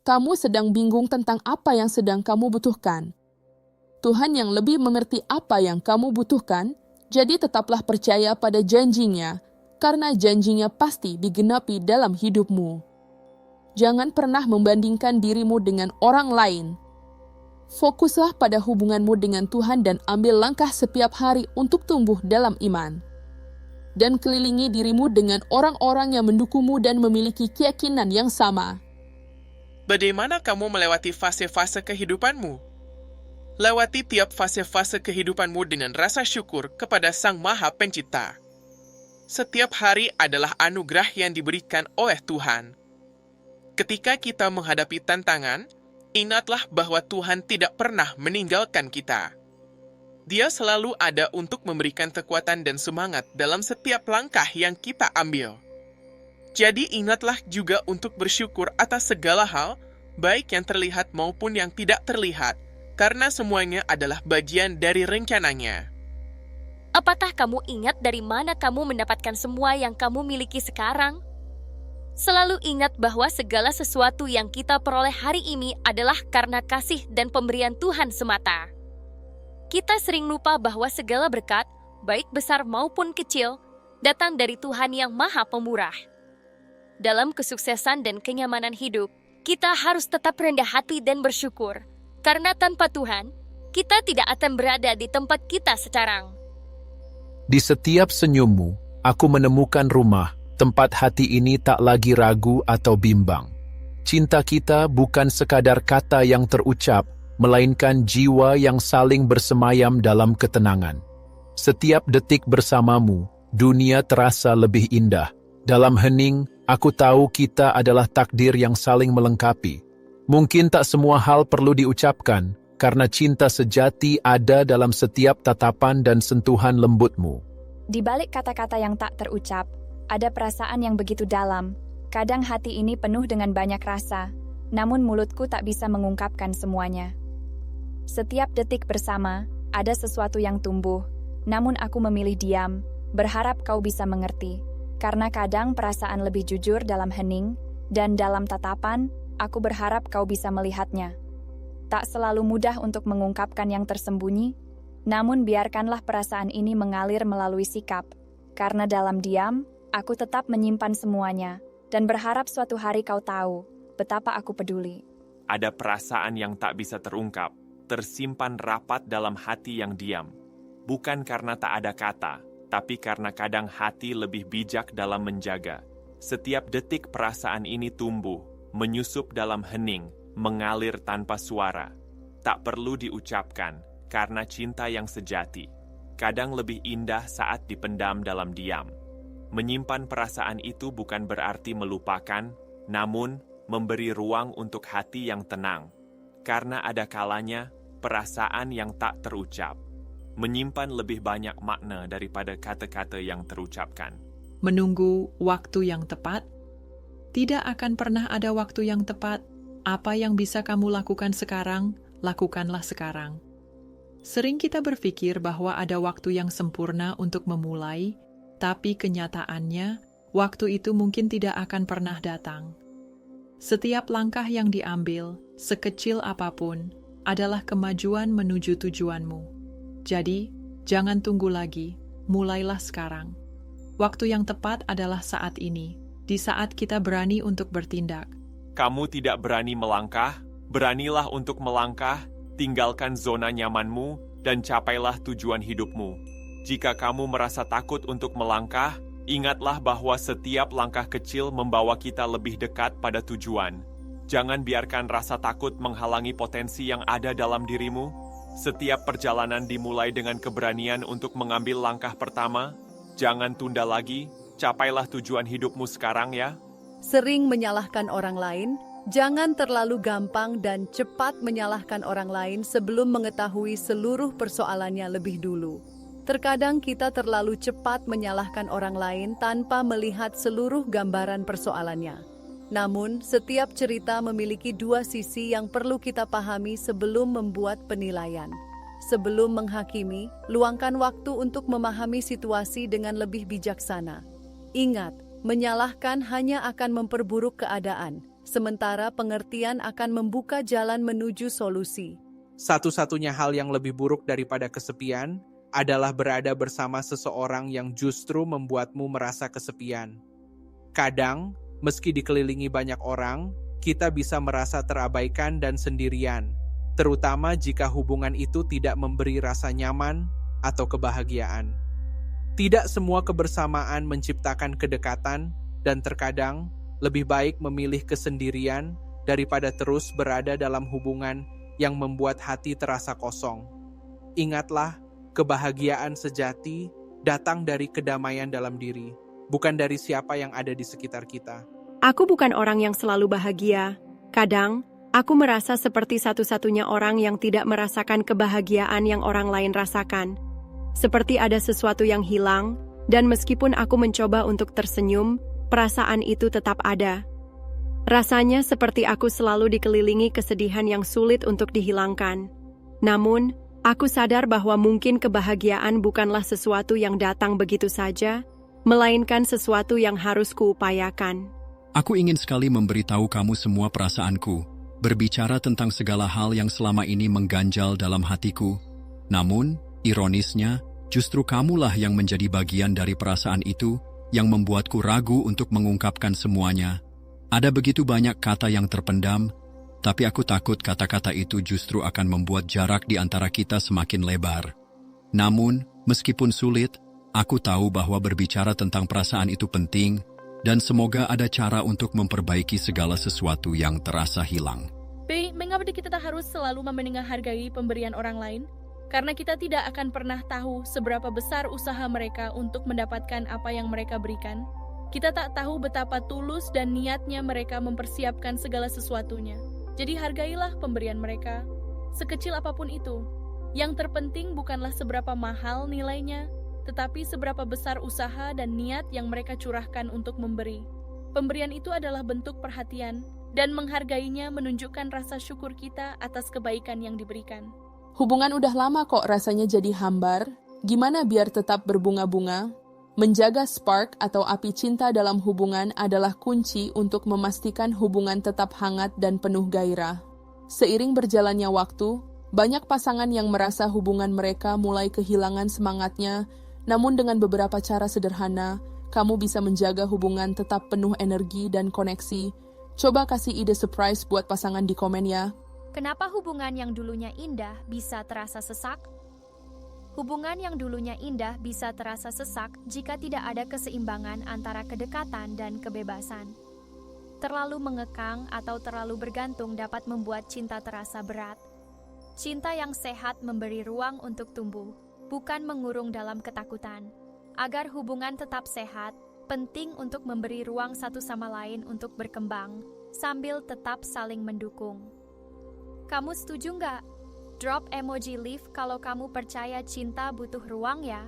kamu sedang bingung tentang apa yang sedang kamu butuhkan. Tuhan yang lebih mengerti apa yang kamu butuhkan, jadi tetaplah percaya pada janjinya, karena janjinya pasti digenapi dalam hidupmu. Jangan pernah membandingkan dirimu dengan orang lain. Fokuslah pada hubunganmu dengan Tuhan dan ambil langkah setiap hari untuk tumbuh dalam iman. Dan kelilingi dirimu dengan orang-orang yang mendukungmu dan memiliki keyakinan yang sama. Bagaimana kamu melewati fase-fase kehidupanmu? Lewati tiap fase-fase kehidupanmu dengan rasa syukur kepada Sang Maha Pencipta. Setiap hari adalah anugerah yang diberikan oleh Tuhan. Ketika kita menghadapi tantangan, ingatlah bahwa Tuhan tidak pernah meninggalkan kita. Dia selalu ada untuk memberikan kekuatan dan semangat dalam setiap langkah yang kita ambil. Jadi ingatlah juga untuk bersyukur atas segala hal, baik yang terlihat maupun yang tidak terlihat, karena semuanya adalah bagian dari rencananya. Apakah kamu ingat dari mana kamu mendapatkan semua yang kamu miliki sekarang? Selalu ingat bahwa segala sesuatu yang kita peroleh hari ini adalah karena kasih dan pemberian Tuhan semata. Kita sering lupa bahwa segala berkat, baik besar maupun kecil, datang dari Tuhan yang Maha Pemurah. Dalam kesuksesan dan kenyamanan hidup, kita harus tetap rendah hati dan bersyukur, karena tanpa Tuhan, kita tidak akan berada di tempat kita sekarang. Di setiap senyummu, aku menemukan rumah. Tempat hati ini tak lagi ragu atau bimbang. Cinta kita bukan sekadar kata yang terucap, melainkan jiwa yang saling bersemayam dalam ketenangan. Setiap detik bersamamu, dunia terasa lebih indah. Dalam hening, aku tahu kita adalah takdir yang saling melengkapi. Mungkin tak semua hal perlu diucapkan, karena cinta sejati ada dalam setiap tatapan dan sentuhan lembutmu. Di balik kata-kata yang tak terucap, ada perasaan yang begitu dalam. Kadang hati ini penuh dengan banyak rasa, namun mulutku tak bisa mengungkapkan semuanya. Setiap detik bersama, ada sesuatu yang tumbuh, namun aku memilih diam, berharap kau bisa mengerti. Karena kadang perasaan lebih jujur dalam hening, dan dalam tatapan, aku berharap kau bisa melihatnya. Tak selalu mudah untuk mengungkapkan yang tersembunyi, namun biarkanlah perasaan ini mengalir melalui sikap, karena dalam diam, aku tetap menyimpan semuanya, dan berharap suatu hari kau tahu betapa aku peduli. Ada perasaan yang tak bisa terungkap, tersimpan rapat dalam hati yang diam. Bukan karena tak ada kata, tapi karena kadang hati lebih bijak dalam menjaga. Setiap detik perasaan ini tumbuh, menyusup dalam hening, mengalir tanpa suara. Tak perlu diucapkan, karena cinta yang sejati. Kadang lebih indah saat dipendam dalam diam. Menyimpan perasaan itu bukan berarti melupakan, namun memberi ruang untuk hati yang tenang. Karena ada kalanya, perasaan yang tak terucap menyimpan lebih banyak makna daripada kata-kata yang terucapkan. Menunggu waktu yang tepat? Tidak akan pernah ada waktu yang tepat. Apa yang bisa kamu lakukan sekarang, lakukanlah sekarang. Sering kita berpikir bahwa ada waktu yang sempurna untuk memulai, tapi kenyataannya, waktu itu mungkin tidak akan pernah datang. Setiap langkah yang diambil, sekecil apapun, adalah kemajuan menuju tujuanmu. Jadi, jangan tunggu lagi, mulailah sekarang. Waktu yang tepat adalah saat ini, di saat kita berani untuk bertindak. Kamu tidak berani melangkah, beranilah untuk melangkah, tinggalkan zona nyamanmu, dan capailah tujuan hidupmu. Jika kamu merasa takut untuk melangkah, ingatlah bahwa setiap langkah kecil membawa kita lebih dekat pada tujuan. Jangan biarkan rasa takut menghalangi potensi yang ada dalam dirimu. Setiap perjalanan dimulai dengan keberanian untuk mengambil langkah pertama. Jangan tunda lagi, capailah tujuan hidupmu sekarang ya. Sering menyalahkan orang lain, jangan terlalu gampang dan cepat menyalahkan orang lain sebelum mengetahui seluruh persoalannya lebih dulu. Terkadang kita terlalu cepat menyalahkan orang lain tanpa melihat seluruh gambaran persoalannya. Namun, setiap cerita memiliki dua sisi yang perlu kita pahami sebelum membuat penilaian. Sebelum menghakimi, luangkan waktu untuk memahami situasi dengan lebih bijaksana. Ingat, menyalahkan hanya akan memperburuk keadaan, sementara pengertian akan membuka jalan menuju solusi. Satu-satunya hal yang lebih buruk daripada kesepian adalah berada bersama seseorang yang justru membuatmu merasa kesepian. Kadang, meski dikelilingi banyak orang, kita bisa merasa terabaikan dan sendirian, terutama jika hubungan itu tidak memberi rasa nyaman atau kebahagiaan. Tidak semua kebersamaan menciptakan kedekatan, dan terkadang lebih baik memilih kesendirian daripada terus berada dalam hubungan yang membuat hati terasa kosong. Ingatlah, kebahagiaan sejati datang dari kedamaian dalam diri, bukan dari siapa yang ada di sekitar kita. Aku bukan orang yang selalu bahagia. Kadang, aku merasa seperti satu-satunya orang yang tidak merasakan kebahagiaan yang orang lain rasakan. Seperti ada sesuatu yang hilang, dan meskipun aku mencoba untuk tersenyum, perasaan itu tetap ada. Rasanya seperti aku selalu dikelilingi kesedihan yang sulit untuk dihilangkan. Namun, aku sadar bahwa mungkin kebahagiaan bukanlah sesuatu yang datang begitu saja, melainkan sesuatu yang harus kuupayakan. Aku ingin sekali memberitahu kamu semua perasaanku, berbicara tentang segala hal yang selama ini mengganjal dalam hatiku. Namun, ironisnya, justru kamulah yang menjadi bagian dari perasaan itu yang membuatku ragu untuk mengungkapkan semuanya. Ada begitu banyak kata yang terpendam, tapi aku takut kata-kata itu justru akan membuat jarak di antara kita semakin lebar. Namun, meskipun sulit, aku tahu bahwa berbicara tentang perasaan itu penting, dan semoga ada cara untuk memperbaiki segala sesuatu yang terasa hilang. B, mengapa kita tak harus selalu hargai pemberian orang lain? Karena kita tidak akan pernah tahu seberapa besar usaha mereka untuk mendapatkan apa yang mereka berikan. Kita tak tahu betapa tulus dan niatnya mereka mempersiapkan segala sesuatunya. Jadi hargailah pemberian mereka, sekecil apapun itu. Yang terpenting bukanlah seberapa mahal nilainya, tetapi seberapa besar usaha dan niat yang mereka curahkan untuk memberi. Pemberian itu adalah bentuk perhatian, dan menghargainya menunjukkan rasa syukur kita atas kebaikan yang diberikan. Hubungan udah lama kok rasanya jadi hambar. Gimana biar tetap berbunga-bunga? Menjaga spark atau api cinta dalam hubungan adalah kunci untuk memastikan hubungan tetap hangat dan penuh gairah. Seiring berjalannya waktu, banyak pasangan yang merasa hubungan mereka mulai kehilangan semangatnya, namun dengan beberapa cara sederhana, kamu bisa menjaga hubungan tetap penuh energi dan koneksi. Coba kasih ide surprise buat pasangan di komen ya. Kenapa hubungan yang dulunya indah bisa terasa sesak? Hubungan yang dulunya indah bisa terasa sesak jika tidak ada keseimbangan antara kedekatan dan kebebasan. Terlalu mengekang atau terlalu bergantung dapat membuat cinta terasa berat. Cinta yang sehat memberi ruang untuk tumbuh, bukan mengurung dalam ketakutan. Agar hubungan tetap sehat, penting untuk memberi ruang satu sama lain untuk berkembang, sambil tetap saling mendukung. Kamu setuju nggak? Drop emoji leaf kalau kamu percaya cinta butuh ruang ya.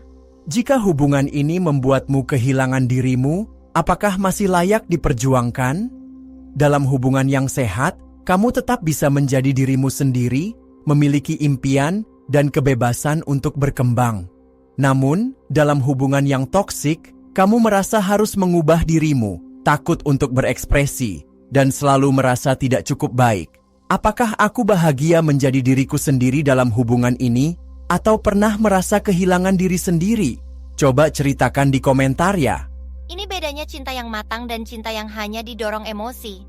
Jika hubungan ini membuatmu kehilangan dirimu, apakah masih layak diperjuangkan? Dalam hubungan yang sehat, kamu tetap bisa menjadi dirimu sendiri, memiliki impian dan kebebasan untuk berkembang. Namun, dalam hubungan yang toksik, kamu merasa harus mengubah dirimu, takut untuk berekspresi, dan selalu merasa tidak cukup baik. Apakah aku bahagia menjadi diriku sendiri dalam hubungan ini, atau pernah merasa kehilangan diri sendiri? Coba ceritakan di komentar ya. Ini bedanya cinta yang matang dan cinta yang hanya didorong emosi.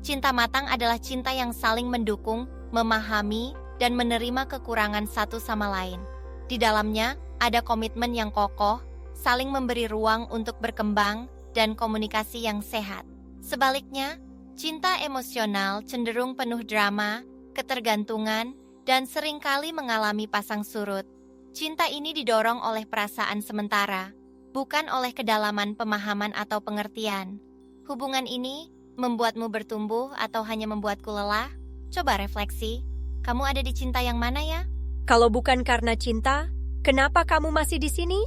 Cinta matang adalah cinta yang saling mendukung, memahami, dan menerima kekurangan satu sama lain. Di dalamnya, ada komitmen yang kokoh, saling memberi ruang untuk berkembang, dan komunikasi yang sehat. Sebaliknya, cinta emosional cenderung penuh drama, ketergantungan, dan seringkali mengalami pasang surut. Cinta ini didorong oleh perasaan sementara, bukan oleh kedalaman pemahaman atau pengertian. Hubungan ini membuatmu bertumbuh atau hanya membuatku lelah? Coba refleksi, kamu ada di cinta yang mana ya? Kalau bukan karena cinta, kenapa kamu masih di sini?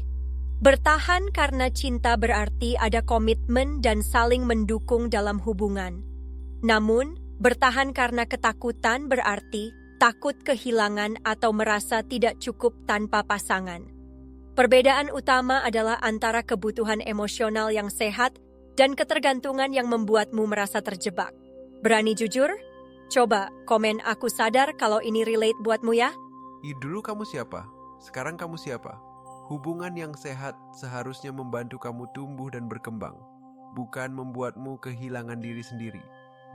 Bertahan karena cinta berarti ada komitmen dan saling mendukung dalam hubungan. Namun, bertahan karena ketakutan berarti takut kehilangan atau merasa tidak cukup tanpa pasangan. Perbedaan utama adalah antara kebutuhan emosional yang sehat dan ketergantungan yang membuatmu merasa terjebak. Berani jujur? Coba komen aku sadar kalau ini relate buatmu ya. Dulu kamu siapa? Sekarang kamu siapa? Hubungan yang sehat seharusnya membantu kamu tumbuh dan berkembang, bukan membuatmu kehilangan diri sendiri.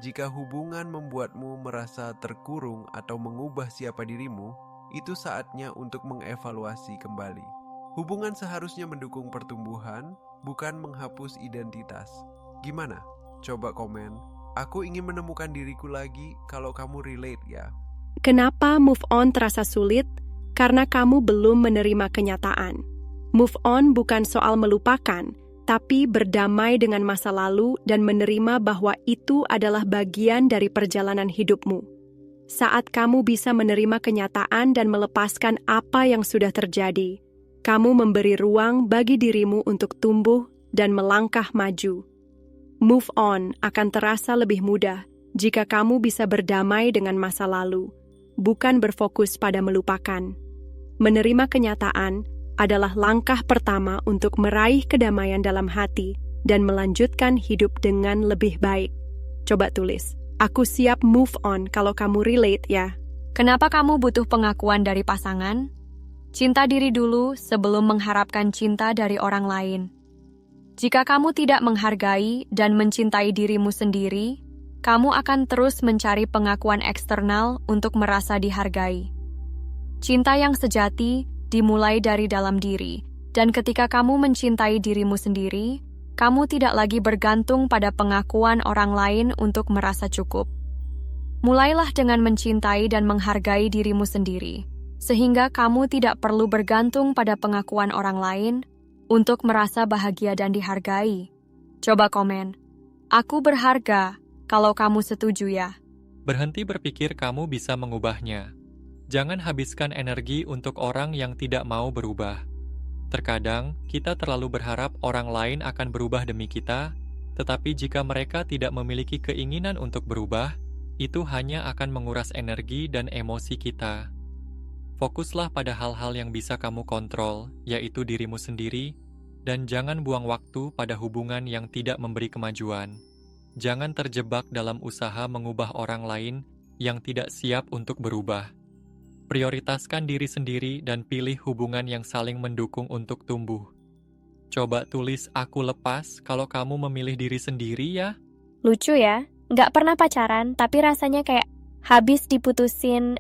Jika hubungan membuatmu merasa terkurung atau mengubah siapa dirimu, itu saatnya untuk mengevaluasi kembali. Hubungan seharusnya mendukung pertumbuhan, bukan menghapus identitas. Gimana? Coba komen. Aku ingin menemukan diriku lagi kalau kamu relate ya. Kenapa move on terasa sulit? Karena kamu belum menerima kenyataan. Move on bukan soal melupakan, tapi berdamai dengan masa lalu dan menerima bahwa itu adalah bagian dari perjalanan hidupmu. Saat kamu bisa menerima kenyataan dan melepaskan apa yang sudah terjadi, kamu memberi ruang bagi dirimu untuk tumbuh dan melangkah maju. Move on akan terasa lebih mudah jika kamu bisa berdamai dengan masa lalu, bukan berfokus pada melupakan. Menerima kenyataan adalah langkah pertama untuk meraih kedamaian dalam hati dan melanjutkan hidup dengan lebih baik. Coba tulis, aku siap move on kalau kamu relate ya. Kenapa kamu butuh pengakuan dari pasangan? Cinta diri dulu sebelum mengharapkan cinta dari orang lain. Jika kamu tidak menghargai dan mencintai dirimu sendiri, kamu akan terus mencari pengakuan eksternal untuk merasa dihargai. Cinta yang sejati dimulai dari dalam diri, dan ketika kamu mencintai dirimu sendiri, kamu tidak lagi bergantung pada pengakuan orang lain untuk merasa cukup. Mulailah dengan mencintai dan menghargai dirimu sendiri, sehingga kamu tidak perlu bergantung pada pengakuan orang lain untuk merasa bahagia dan dihargai. Coba komen, aku berharga kalau kamu setuju ya. Berhenti berpikir kamu bisa mengubahnya. Jangan habiskan energi untuk orang yang tidak mau berubah. Terkadang, kita terlalu berharap orang lain akan berubah demi kita, tetapi jika mereka tidak memiliki keinginan untuk berubah, itu hanya akan menguras energi dan emosi kita. Fokuslah pada hal-hal yang bisa kamu kontrol, yaitu dirimu sendiri, dan jangan buang waktu pada hubungan yang tidak memberi kemajuan. Jangan terjebak dalam usaha mengubah orang lain yang tidak siap untuk berubah. Prioritaskan diri sendiri dan pilih hubungan yang saling mendukung untuk tumbuh. Coba tulis aku lepas kalau kamu memilih diri sendiri ya. Lucu ya, nggak pernah pacaran tapi rasanya kayak habis diputusin.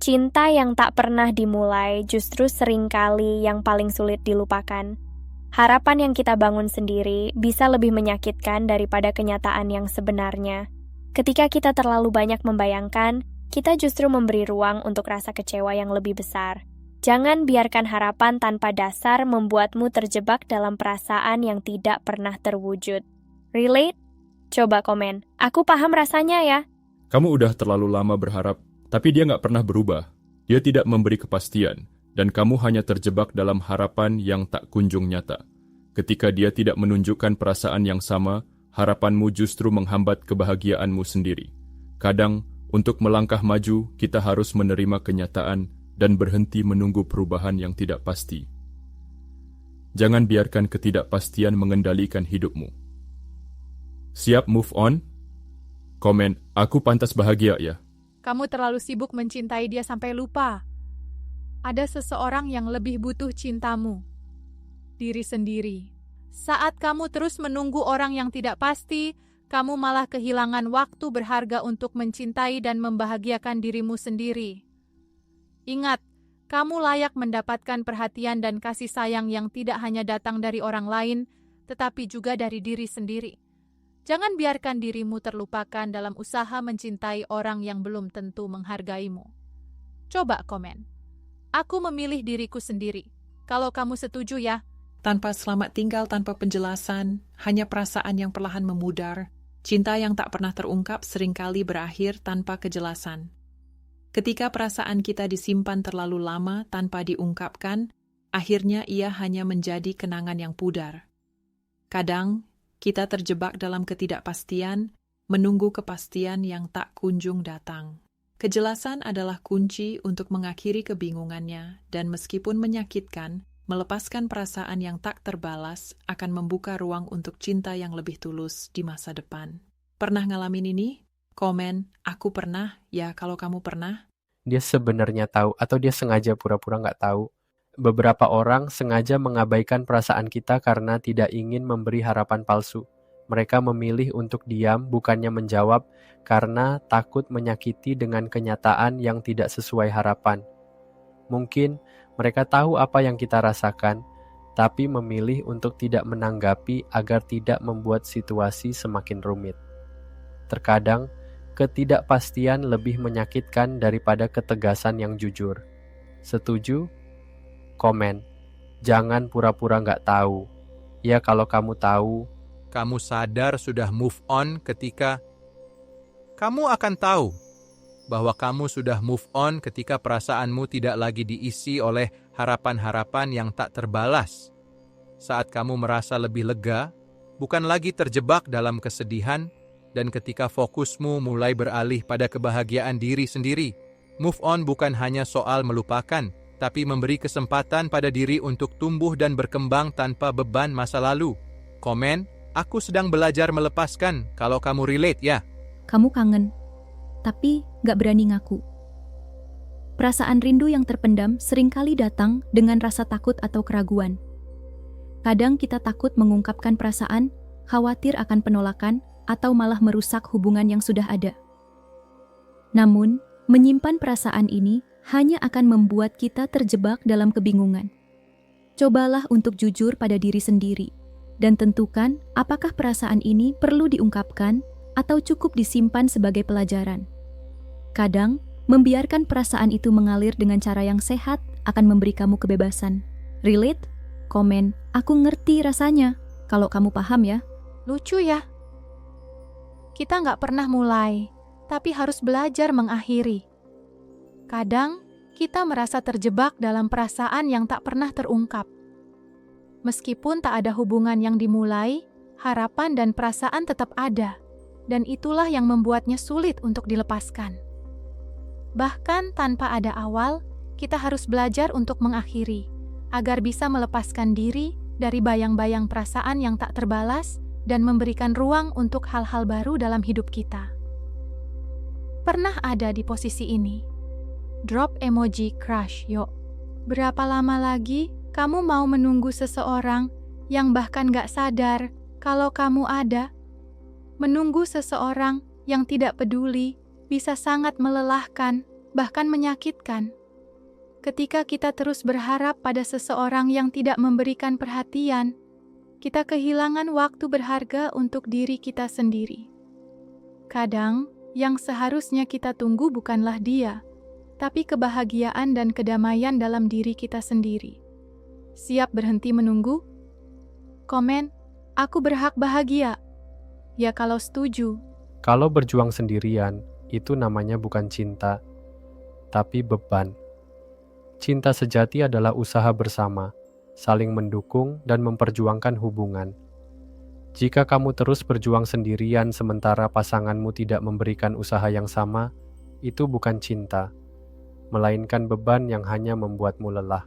Cinta yang tak pernah dimulai justru seringkali yang paling sulit dilupakan. Harapan yang kita bangun sendiri bisa lebih menyakitkan daripada kenyataan yang sebenarnya. Ketika kita terlalu banyak membayangkan, kita justru memberi ruang untuk rasa kecewa yang lebih besar. Jangan biarkan harapan tanpa dasar membuatmu terjebak dalam perasaan yang tidak pernah terwujud. Relate? Coba komen. Aku paham rasanya ya. Kamu udah terlalu lama berharap, tapi dia nggak pernah berubah. Dia tidak memberi kepastian, dan kamu hanya terjebak dalam harapan yang tak kunjung nyata. Ketika dia tidak menunjukkan perasaan yang sama, harapanmu justru menghambat kebahagiaanmu sendiri. Kadang, untuk melangkah maju, kita harus menerima kenyataan dan berhenti menunggu perubahan yang tidak pasti. Jangan biarkan ketidakpastian mengendalikan hidupmu. Siap move on? Komen, aku pantas bahagia ya. Kamu terlalu sibuk mencintai dia sampai lupa. Ada seseorang yang lebih butuh cintamu. Diri sendiri. Saat kamu terus menunggu orang yang tidak pasti, kamu malah kehilangan waktu berharga untuk mencintai dan membahagiakan dirimu sendiri. Ingat, kamu layak mendapatkan perhatian dan kasih sayang yang tidak hanya datang dari orang lain, tetapi juga dari diri sendiri. Jangan biarkan dirimu terlupakan dalam usaha mencintai orang yang belum tentu menghargaimu. Coba komen. Aku memilih diriku sendiri. Kalau kamu setuju ya. Tanpa selamat tinggal tanpa penjelasan, hanya perasaan yang perlahan memudar, cinta yang tak pernah terungkap seringkali berakhir tanpa kejelasan. Ketika perasaan kita disimpan terlalu lama tanpa diungkapkan, akhirnya ia hanya menjadi kenangan yang pudar. Kadang, kita terjebak dalam ketidakpastian, menunggu kepastian yang tak kunjung datang. Kejelasan adalah kunci untuk mengakhiri kebingungannya, dan meskipun menyakitkan, melepaskan perasaan yang tak terbalas akan membuka ruang untuk cinta yang lebih tulus di masa depan. Pernah ngalamin ini? Komen, aku pernah, ya kalau kamu pernah. Dia sebenarnya tahu atau dia sengaja pura-pura nggak tahu. Beberapa orang sengaja mengabaikan perasaan kita karena tidak ingin memberi harapan palsu. Mereka memilih untuk diam bukannya menjawab karena takut menyakiti dengan kenyataan yang tidak sesuai harapan. Mungkin mereka tahu apa yang kita rasakan, tapi memilih untuk tidak menanggapi agar tidak membuat situasi semakin rumit. Terkadang, ketidakpastian lebih menyakitkan daripada ketegasan yang jujur. Setuju? Komen. Jangan pura-pura nggak tahu. Ya kalau kamu tahu. Kamu sadar sudah move on ketika kamu akan tahu bahwa kamu sudah move on ketika perasaanmu tidak lagi diisi oleh harapan-harapan yang tak terbalas. Saat kamu merasa lebih lega, bukan lagi terjebak dalam kesedihan, dan ketika fokusmu mulai beralih pada kebahagiaan diri sendiri. Move on bukan hanya soal melupakan, tapi memberi kesempatan pada diri untuk tumbuh dan berkembang tanpa beban masa lalu. Komen, aku sedang belajar melepaskan, kalau kamu relate ya. Kamu kangen, tapi gak berani ngaku. Perasaan rindu yang terpendam seringkali datang dengan rasa takut atau keraguan. Kadang kita takut mengungkapkan perasaan, khawatir akan penolakan, atau malah merusak hubungan yang sudah ada. Namun, menyimpan perasaan ini hanya akan membuat kita terjebak dalam kebingungan. Cobalah untuk jujur pada diri sendiri, dan tentukan apakah perasaan ini perlu diungkapkan atau cukup disimpan sebagai pelajaran. Kadang, membiarkan perasaan itu mengalir dengan cara yang sehat akan memberi kamu kebebasan. Relate? Komen, aku ngerti rasanya. Kalau kamu paham ya. Lucu ya. Kita nggak pernah mulai, tapi harus belajar mengakhiri. Kadang, kita merasa terjebak dalam perasaan yang tak pernah terungkap. Meskipun tak ada hubungan yang dimulai, harapan dan perasaan tetap ada, dan itulah yang membuatnya sulit untuk dilepaskan. Bahkan tanpa ada awal, kita harus belajar untuk mengakhiri, agar bisa melepaskan diri dari bayang-bayang perasaan yang tak terbalas dan memberikan ruang untuk hal-hal baru dalam hidup kita. Pernah ada di posisi ini? Drop emoji crush, yuk. Berapa lama lagi kamu mau menunggu seseorang yang bahkan gak sadar kalau kamu ada? Menunggu seseorang yang tidak peduli bisa sangat melelahkan, bahkan menyakitkan. Ketika kita terus berharap pada seseorang yang tidak memberikan perhatian, kita kehilangan waktu berharga untuk diri kita sendiri. Kadang, yang seharusnya kita tunggu bukanlah dia, tapi kebahagiaan dan kedamaian dalam diri kita sendiri. Siap berhenti menunggu? Komen, aku berhak bahagia. Ya kalau setuju. Kalau berjuang sendirian, itu namanya bukan cinta, tapi beban. Cinta sejati adalah usaha bersama, saling mendukung dan memperjuangkan hubungan. Jika kamu terus berjuang sendirian sementara pasanganmu tidak memberikan usaha yang sama, itu bukan cinta, melainkan beban yang hanya membuatmu lelah.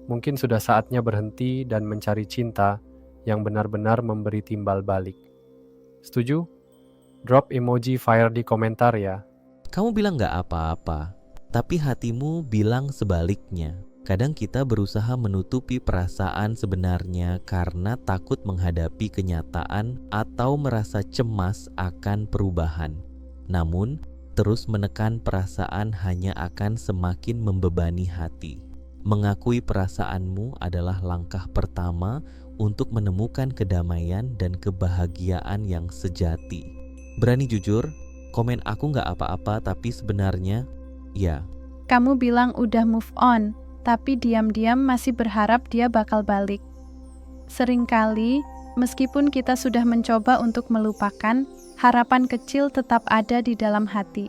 Mungkin sudah saatnya berhenti dan mencari cinta yang benar-benar memberi timbal balik. Setuju? Drop emoji fire di komentar ya. Kamu bilang gak apa-apa, tapi hatimu bilang sebaliknya. Kadang kita berusaha menutupi perasaan sebenarnya karena takut menghadapi kenyataan atau merasa cemas akan perubahan. Namun, terus menekan perasaan hanya akan semakin membebani hati. Mengakui perasaanmu adalah langkah pertama untuk menemukan kedamaian dan kebahagiaan yang sejati. Berani jujur, komen aku gak apa-apa tapi sebenarnya, ya. Kamu bilang udah move on, tapi diam-diam masih berharap dia bakal balik. Seringkali, meskipun kita sudah mencoba untuk melupakan, harapan kecil tetap ada di dalam hati.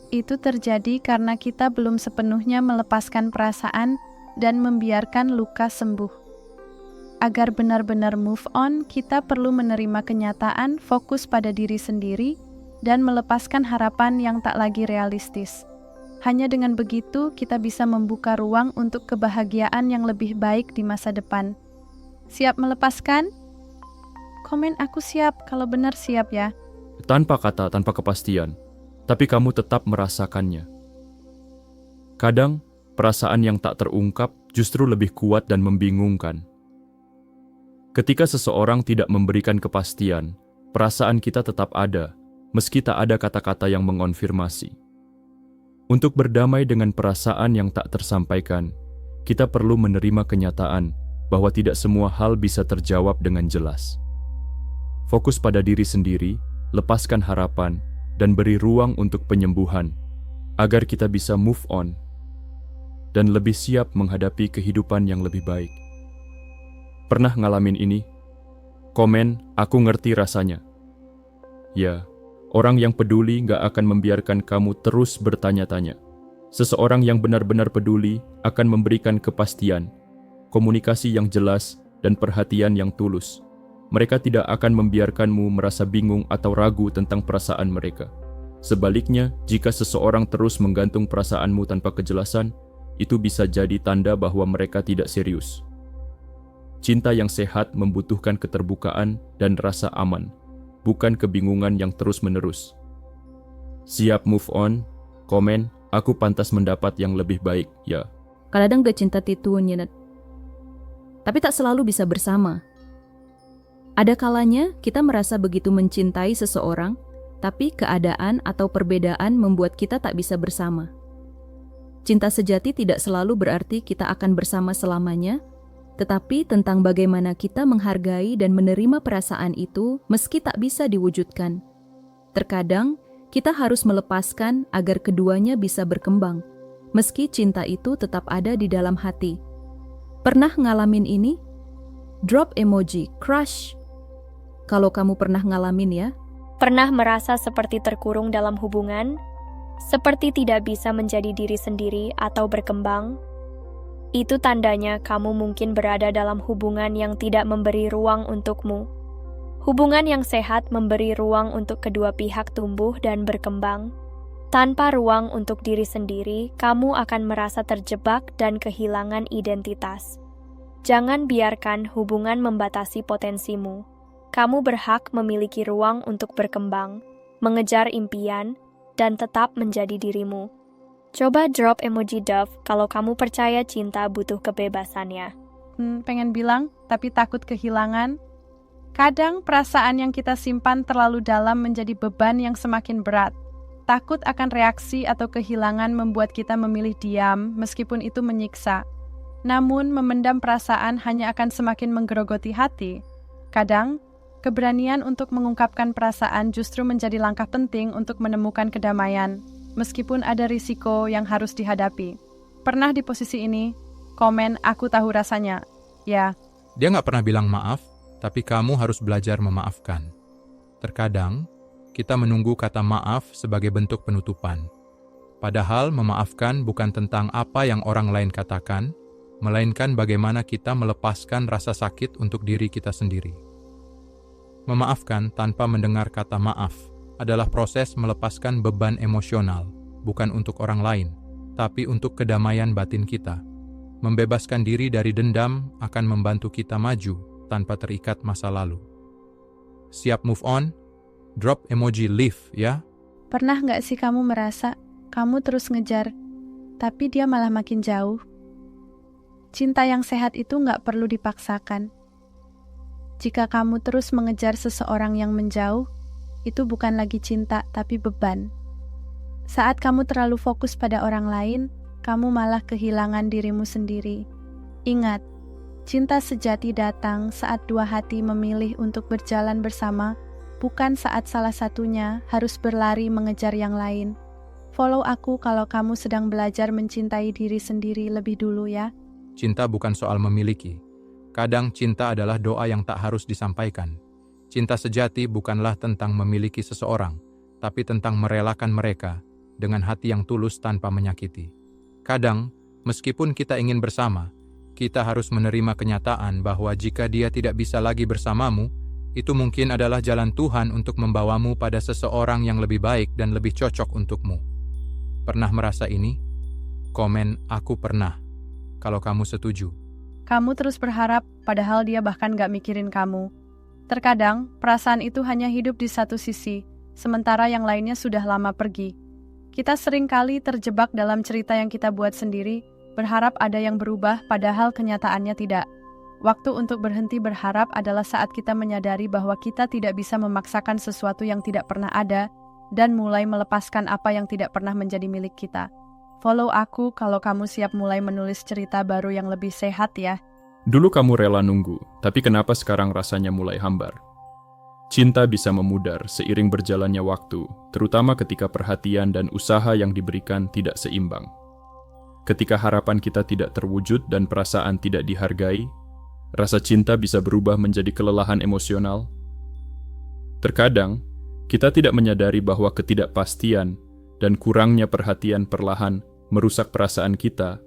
Itu terjadi karena kita belum sepenuhnya melepaskan perasaan dan membiarkan luka sembuh. Agar benar-benar move on, kita perlu menerima kenyataan, fokus pada diri sendiri, dan melepaskan harapan yang tak lagi realistis. Hanya dengan begitu, kita bisa membuka ruang untuk kebahagiaan yang lebih baik di masa depan. Siap melepaskan? Komen aku siap, kalau benar siap ya. tanpa kata, tanpa kepastian, tapi kamu tetap merasakannya. Kadang, perasaan yang tak terungkap justru lebih kuat dan membingungkan. Ketika seseorang tidak memberikan kepastian, perasaan kita tetap ada, meski tak ada kata-kata yang mengonfirmasi. Untuk berdamai dengan perasaan yang tak tersampaikan, kita perlu menerima kenyataan bahwa tidak semua hal bisa terjawab dengan jelas. Fokus pada diri sendiri, lepaskan harapan, dan beri ruang untuk penyembuhan, agar kita bisa move on dan lebih siap menghadapi kehidupan yang lebih baik. Pernah ngalamin ini? Komen, aku ngerti rasanya. Ya, orang yang peduli gak akan membiarkan kamu terus bertanya-tanya. Seseorang yang benar-benar peduli akan memberikan kepastian, komunikasi yang jelas, dan perhatian yang tulus. Mereka tidak akan membiarkanmu merasa bingung atau ragu tentang perasaan mereka. Sebaliknya, jika seseorang terus menggantung perasaanmu tanpa kejelasan, itu bisa jadi tanda bahwa mereka tidak serius. Cinta yang sehat membutuhkan keterbukaan dan rasa aman, bukan kebingungan yang terus-menerus. Siap move on? Komen, aku pantas mendapat yang lebih baik, ya. Kadang gak cinta titunya, tapi tak selalu bisa bersama. Ada kalanya kita merasa begitu mencintai seseorang, tapi keadaan atau perbedaan membuat kita tak bisa bersama. Cinta sejati tidak selalu berarti kita akan bersama selamanya, tetapi tentang bagaimana kita menghargai dan menerima perasaan itu meski tak bisa diwujudkan. Terkadang, kita harus melepaskan agar keduanya bisa berkembang, meski cinta itu tetap ada di dalam hati. Pernah ngalamin ini? Drop emoji, crush. Kalau kamu pernah ngalamin ya. Pernah merasa seperti terkurung dalam hubungan? Seperti tidak bisa menjadi diri sendiri atau berkembang? Itu tandanya kamu mungkin berada dalam hubungan yang tidak memberi ruang untukmu. Hubungan yang sehat memberi ruang untuk kedua pihak tumbuh dan berkembang. Tanpa ruang untuk diri sendiri, kamu akan merasa terjebak dan kehilangan identitas. Jangan biarkan hubungan membatasi potensimu. Kamu berhak memiliki ruang untuk berkembang, mengejar impian, dan tetap menjadi dirimu. Coba drop emoji dove kalau kamu percaya cinta butuh kebebasannya. Pengen bilang, tapi takut kehilangan. Kadang perasaan yang kita simpan terlalu dalam menjadi beban yang semakin berat. Takut akan reaksi atau kehilangan membuat kita memilih diam, meskipun itu menyiksa. Namun, memendam perasaan hanya akan semakin menggerogoti hati. Kadang, keberanian untuk mengungkapkan perasaan justru menjadi langkah penting untuk menemukan kedamaian, meskipun ada risiko yang harus dihadapi. Pernah di posisi ini? Komen, aku tahu rasanya. Ya. Dia nggak pernah bilang maaf, tapi kamu harus belajar memaafkan. Terkadang, kita menunggu kata maaf sebagai bentuk penutupan. Padahal memaafkan bukan tentang apa yang orang lain katakan, melainkan bagaimana kita melepaskan rasa sakit untuk diri kita sendiri. Memaafkan tanpa mendengar kata maaf adalah proses melepaskan beban emosional, bukan untuk orang lain, tapi untuk kedamaian batin kita. Membebaskan diri dari dendam akan membantu kita maju tanpa terikat masa lalu. Siap move on? Drop emoji leave, ya. Pernah nggak sih kamu merasa kamu terus ngejar, tapi dia malah makin jauh? Cinta yang sehat itu nggak perlu dipaksakan. Jika kamu terus mengejar seseorang yang menjauh, itu bukan lagi cinta, tapi beban. Saat kamu terlalu fokus pada orang lain, kamu malah kehilangan dirimu sendiri. Ingat, cinta sejati datang saat dua hati memilih untuk berjalan bersama, bukan saat salah satunya harus berlari mengejar yang lain. Follow aku kalau kamu sedang belajar mencintai diri sendiri lebih dulu ya. Cinta bukan soal memiliki. Kadang cinta adalah doa yang tak harus disampaikan. Cinta sejati bukanlah tentang memiliki seseorang, tapi tentang merelakan mereka dengan hati yang tulus tanpa menyakiti. Kadang, meskipun kita ingin bersama, kita harus menerima kenyataan bahwa jika dia tidak bisa lagi bersamamu, itu mungkin adalah jalan Tuhan untuk membawamu pada seseorang yang lebih baik dan lebih cocok untukmu. Pernah merasa ini? Komen, aku pernah. Kalau kamu setuju. Kamu terus berharap, padahal dia bahkan gak mikirin kamu. Terkadang, perasaan itu hanya hidup di satu sisi, sementara yang lainnya sudah lama pergi. Kita seringkali terjebak dalam cerita yang kita buat sendiri, berharap ada yang berubah padahal kenyataannya tidak. Waktu untuk berhenti berharap adalah saat kita menyadari bahwa kita tidak bisa memaksakan sesuatu yang tidak pernah ada dan mulai melepaskan apa yang tidak pernah menjadi milik kita. Follow aku kalau kamu siap mulai menulis cerita baru yang lebih sehat ya. Dulu kamu rela nunggu, tapi kenapa sekarang rasanya mulai hambar? Cinta bisa memudar seiring berjalannya waktu, terutama ketika perhatian dan usaha yang diberikan tidak seimbang. Ketika harapan kita tidak terwujud dan perasaan tidak dihargai, rasa cinta bisa berubah menjadi kelelahan emosional. Terkadang, kita tidak menyadari bahwa ketidakpastian dan kurangnya perhatian perlahan merusak perasaan kita,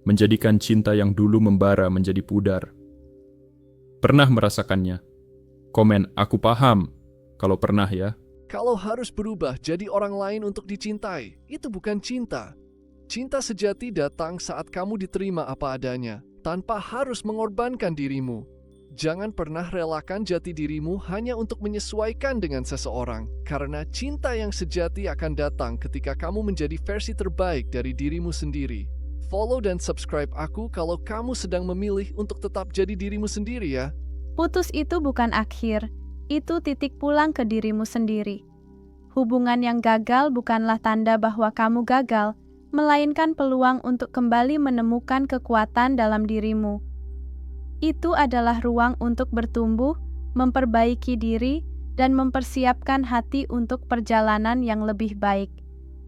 menjadikan cinta yang dulu membara menjadi pudar. Pernah merasakannya? Komen, aku paham. Kalau pernah ya. Kalau harus berubah jadi orang lain untuk dicintai, itu bukan cinta. Cinta sejati datang saat kamu diterima apa adanya, tanpa harus mengorbankan dirimu. Jangan pernah relakan jati dirimu hanya untuk menyesuaikan dengan seseorang, karena cinta yang sejati akan datang ketika kamu menjadi versi terbaik dari dirimu sendiri. Follow dan subscribe aku kalau kamu sedang memilih untuk tetap jadi dirimu sendiri ya. Putus itu bukan akhir, itu titik pulang ke dirimu sendiri. Hubungan yang gagal bukanlah tanda bahwa kamu gagal, melainkan peluang untuk kembali menemukan kekuatan dalam dirimu. Itu adalah ruang untuk bertumbuh, memperbaiki diri, dan mempersiapkan hati untuk perjalanan yang lebih baik.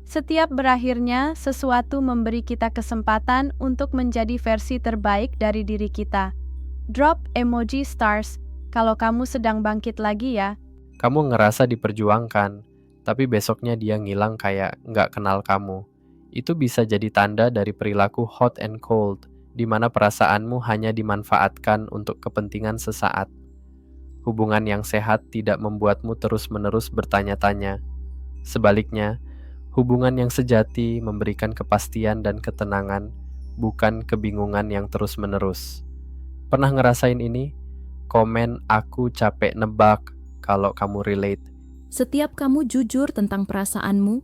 Setiap berakhirnya, sesuatu memberi kita kesempatan untuk menjadi versi terbaik dari diri kita. Drop emoji stars kalau kamu sedang bangkit lagi ya. Kamu ngerasa diperjuangkan, tapi besoknya dia ngilang kayak nggak kenal kamu. Itu bisa jadi tanda dari perilaku hot and cold, di mana perasaanmu hanya dimanfaatkan untuk kepentingan sesaat. Hubungan yang sehat tidak membuatmu terus-menerus bertanya-tanya. Sebaliknya, hubungan yang sejati memberikan kepastian dan ketenangan, bukan kebingungan yang terus-menerus. Pernah ngerasain ini? Komen aku capek nebak kalau kamu relate. Setiap kamu jujur tentang perasaanmu,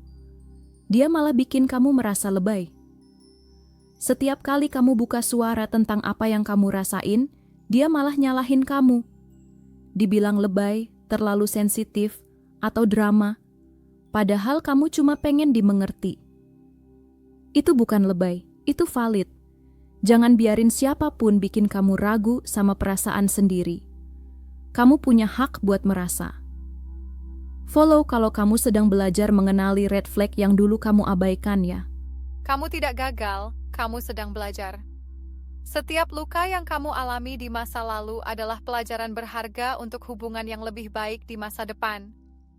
dia malah bikin kamu merasa lebay. Setiap kali kamu buka suara tentang apa yang kamu rasain, dia malah nyalahin kamu. Dibilang lebay, terlalu sensitif, atau drama, padahal kamu cuma pengen dimengerti. Itu bukan lebay, itu valid. Jangan biarin siapapun bikin kamu ragu sama perasaan sendiri. Kamu punya hak buat merasa. Follow kalau kamu sedang belajar mengenali red flag yang dulu kamu abaikan ya. Kamu tidak gagal, kamu sedang belajar. Setiap luka yang kamu alami di masa lalu adalah pelajaran berharga untuk hubungan yang lebih baik di masa depan.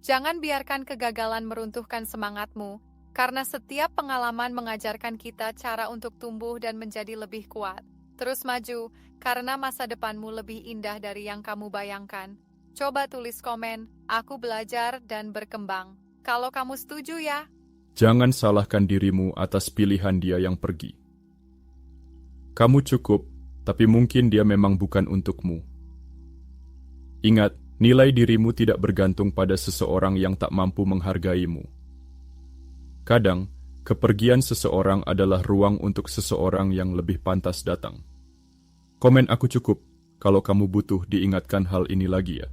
Jangan biarkan kegagalan meruntuhkan semangatmu, karena setiap pengalaman mengajarkan kita cara untuk tumbuh dan menjadi lebih kuat. Terus maju, karena masa depanmu lebih indah dari yang kamu bayangkan. Coba tulis komen, aku belajar dan berkembang. Kalau kamu setuju ya. Jangan salahkan dirimu atas pilihan dia yang pergi. Kamu cukup, tapi mungkin dia memang bukan untukmu. Ingat, nilai dirimu tidak bergantung pada seseorang yang tak mampu menghargaimu. Kadang, kepergian seseorang adalah ruang untuk seseorang yang lebih pantas datang. Komen aku cukup kalau kamu butuh diingatkan hal ini lagi ya.